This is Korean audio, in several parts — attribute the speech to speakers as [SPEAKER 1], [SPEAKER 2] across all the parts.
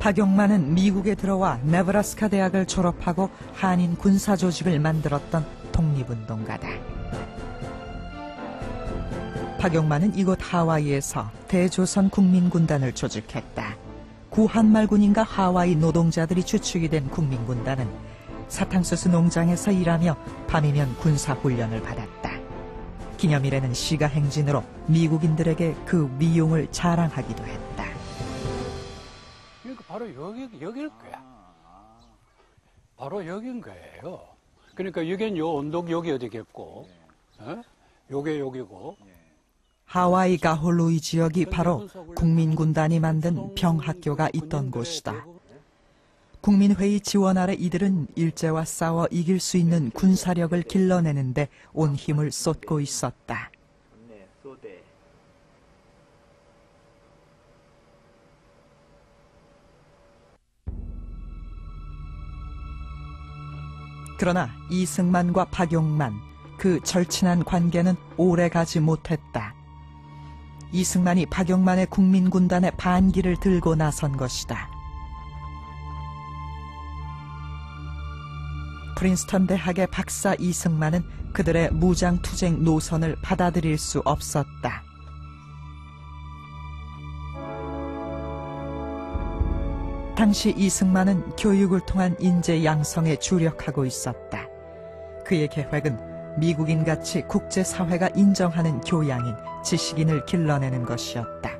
[SPEAKER 1] 박용만은 미국에 들어와 네브라스카 대학을 졸업하고 한인 군사 조직을 만들었던 독립운동가다. 박용만은 이곳 하와이에서 대조선 국민군단을 조직했다. 구한말군인과 하와이 노동자들이 주축이 된 국민군단은 사탕수수 농장에서 일하며 밤이면 군사훈련을 받았다. 기념일에는 시가 행진으로 미국인들에게 그 미용을 자랑하기도 했다.
[SPEAKER 2] 그러니까 바로 여기일 거야. 바로 여긴 거예요. 그러니까 여긴 요 언덕 여기 어디겠고, 요게 여기고.
[SPEAKER 1] 하와이 가홀로이 지역이 바로 국민군단이 만든 병학교가 있던 곳이다. 국민회의 지원 아래 이들은 일제와 싸워 이길 수 있는 군사력을 길러내는데 온 힘을 쏟고 있었다. 그러나 이승만과 박용만, 그 절친한 관계는 오래가지 못했다. 이승만이 박용만의 국민군단의 반기를 들고 나선 것이다. 프린스턴 대학의 박사 이승만은 그들의 무장투쟁 노선을 받아들일 수 없었다. 당시 이승만은 교육을 통한 인재 양성에 주력하고 있었다. 그의 계획은 미국인같이 국제사회가 인정하는 교양인 지식인을 길러내는 것이었다.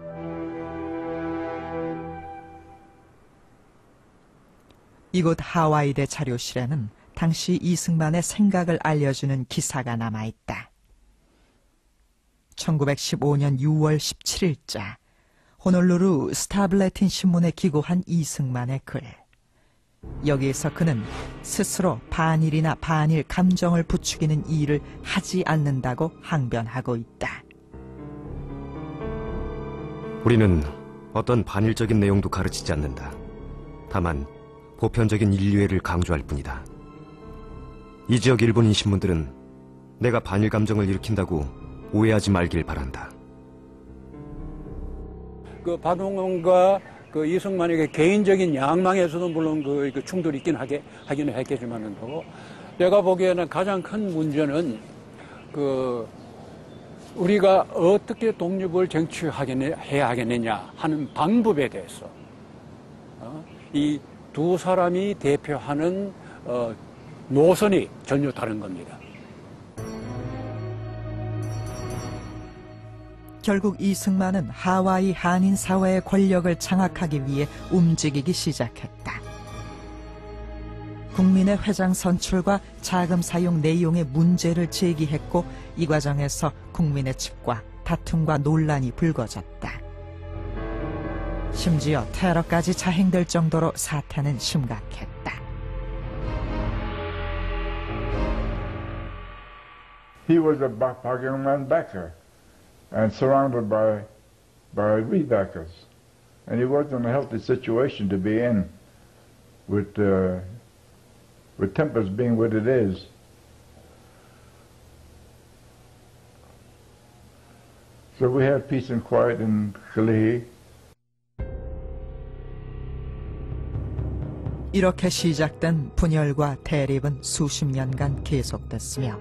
[SPEAKER 1] 이곳 하와이대 자료실에는 당시 이승만의 생각을 알려주는 기사가 남아있다. 1915년 6월 17일자 호놀루루 스타블레틴 신문에 기고한 이승만의 글. 여기에서 그는 스스로 반일이나 반일 감정을 부추기는 일을 하지 않는다고 항변하고 있다.
[SPEAKER 3] 우리는 어떤 반일적인 내용도 가르치지 않는다. 다만 보편적인 인류애를 강조할 뿐이다. 이 지역 일본인 신문들은 내가 반일 감정을 일으킨다고 오해하지 말길 바란다.
[SPEAKER 2] 그 박용만과 그 이승만에게 개인적인 양망에서도 물론 그 충돌이 있긴 하긴 했겠지만은 내가 보기에는 가장 큰 문제는 그 우리가 어떻게 독립을 쟁취해야 하겠느냐 하는 방법에 대해서 이 두 사람이 대표하는 노선이 전혀 다른 겁니다.
[SPEAKER 1] 결국 이승만은 하와이 한인 사회의 권력을 장악하기 위해 움직이기 시작했다. 국민의 회장 선출과 자금 사용 내용의 문제를 제기했고 이 과정에서 국민의 측과 다툼과 논란이 불거졌다. 심지어 테러까지 자행될 정도로 사태는 심각했다.
[SPEAKER 4] He was a 박용만 backer and surrounded by rebackers. And he wasn't a healthy situation to be in with tempers being what it is. So we had peace and quiet in Kalihi.
[SPEAKER 1] 이렇게 시작된 분열과 대립은 수십 년간 계속됐으며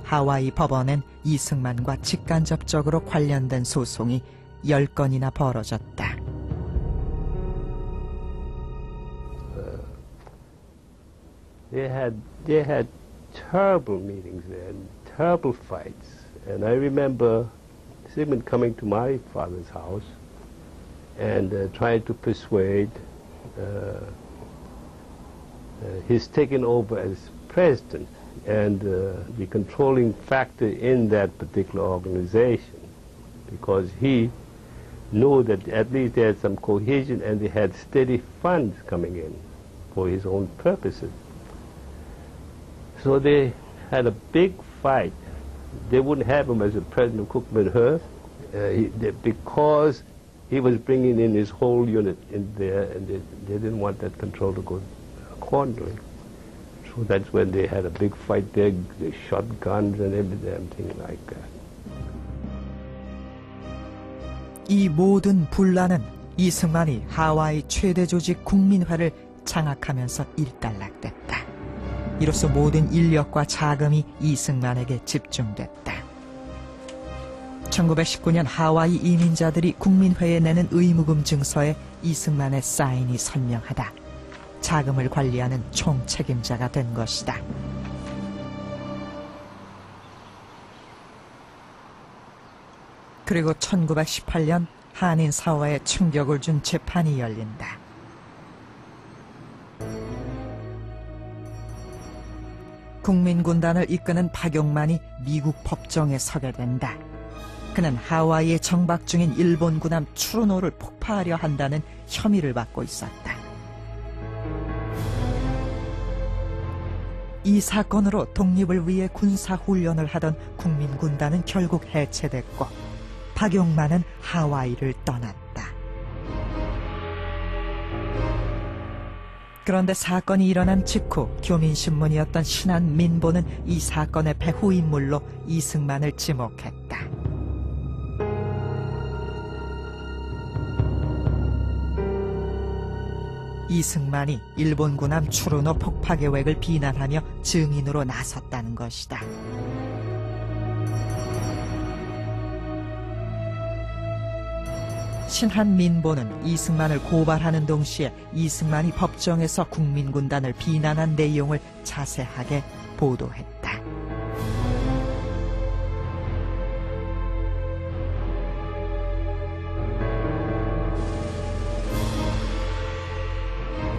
[SPEAKER 1] 하와이 법원엔 이승만과 직간접적으로 관련된 소송이 10건이나 벌어졌다.
[SPEAKER 5] They had terrible meetings there, terrible fights. And I remember Sigmund coming to my father's house and trying to persuade his taking over as president and the controlling factor in that particular organization, because he knew that at least they had some cohesion and they had steady funds coming in for his own purposes. So they had a big fight. They wouldn't have him as a president of Cookman Hearth because he was bringing in his whole unit in there, and they didn't want that control to go accordingly. So that's when they had a big fight there. They shot guns and every damn thing like that.
[SPEAKER 1] 이 모든 분란은 이승만이 하와이 최대 조직 국민회를 장악하면서 일단락됐다. 이로써 모든 인력과 자금이 이승만에게 집중됐다. 1919년 하와이 이민자들이 국민회에 내는 의무금 증서에 이승만의 사인이 선명하다. 자금을 관리하는 총책임자가 된 것이다. 그리고 1918년 한인 사화에 충격을 준 재판이 열린다. 국민군단을 이끄는 박용만이 미국 법정에 서게 된다. 그는 하와이에 정박 중인 일본 군함 추르노를 폭파하려 한다는 혐의를 받고 있었다. 이 사건으로 독립을 위해 군사훈련을 하던 국민군단은 결국 해체됐고 박용만은 하와이를 떠났다. 그런데 사건이 일어난 직후 교민신문이었던 신한민보는 이 사건의 배후인물로 이승만을 지목했다. 이승만이 일본 군함 추르노 폭파 계획을 비난하며 증인으로 나섰다는 것이다. 신한민보는 이승만을 고발하는 동시에 이승만이 법정에서 국민군단을 비난한 내용을 자세하게 보도했다.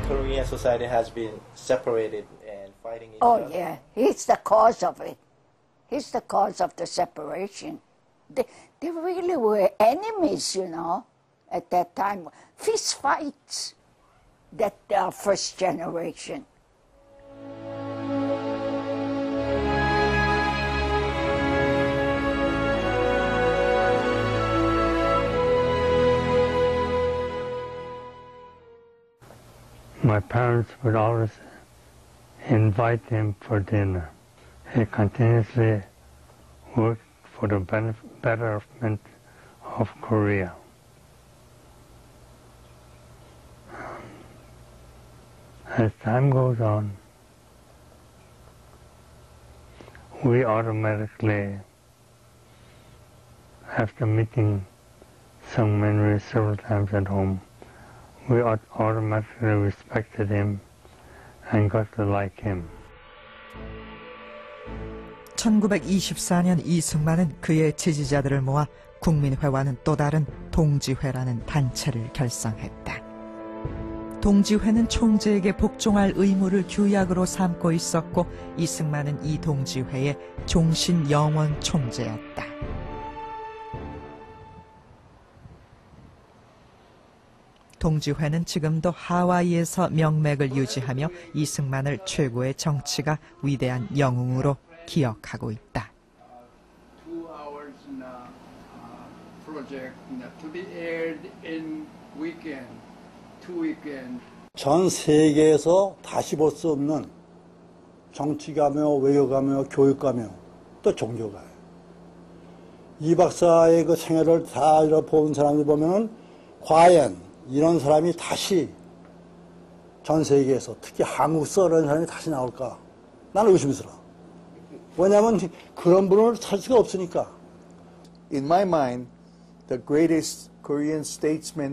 [SPEAKER 6] Korean society has been separated and fighting each
[SPEAKER 7] Oh,
[SPEAKER 6] other.
[SPEAKER 7] yeah. He's the cause of it. He's the cause of the separation. They really were enemies, you know, at that time. Fist fights, that first generation.
[SPEAKER 8] My parents would always invite him for dinner. He continuously worked for the betterment of Korea. As time goes on, we automatically, after meeting Sung Min several times at home, we automatically respected him and got to like him.
[SPEAKER 1] 1924년 이승만은 그의 지지자들을 모아 국민회와는 또 다른 동지회라는 단체를 결성했다. 동지회는 총재에게 복종할 의무를 규약으로 삼고 있었고 이승만은 이 동지회의 종신 영원 총재였다. 동지회는 지금도 하와이에서 명맥을 유지하며 이승만을 최고의 정치가 위대한 영웅으로 기억하고 있다.
[SPEAKER 9] 2 hours project to be aired in weekend, 2 weekend.
[SPEAKER 10] 전 세계에서 다시 볼 수 없는 정치가며 외교가며 교육가며 또 종교가요. 이 박사의 그 생애를 다 본 사람들 보면 과연 이런 사람이 다시 전 세계에서 특히 한국 서런 사람이 다시 나올까? 나는 의심스러워. 왜냐하면 그런 분을 찾을 수가 없으니까.
[SPEAKER 11] In my mind, the greatest Korean statesman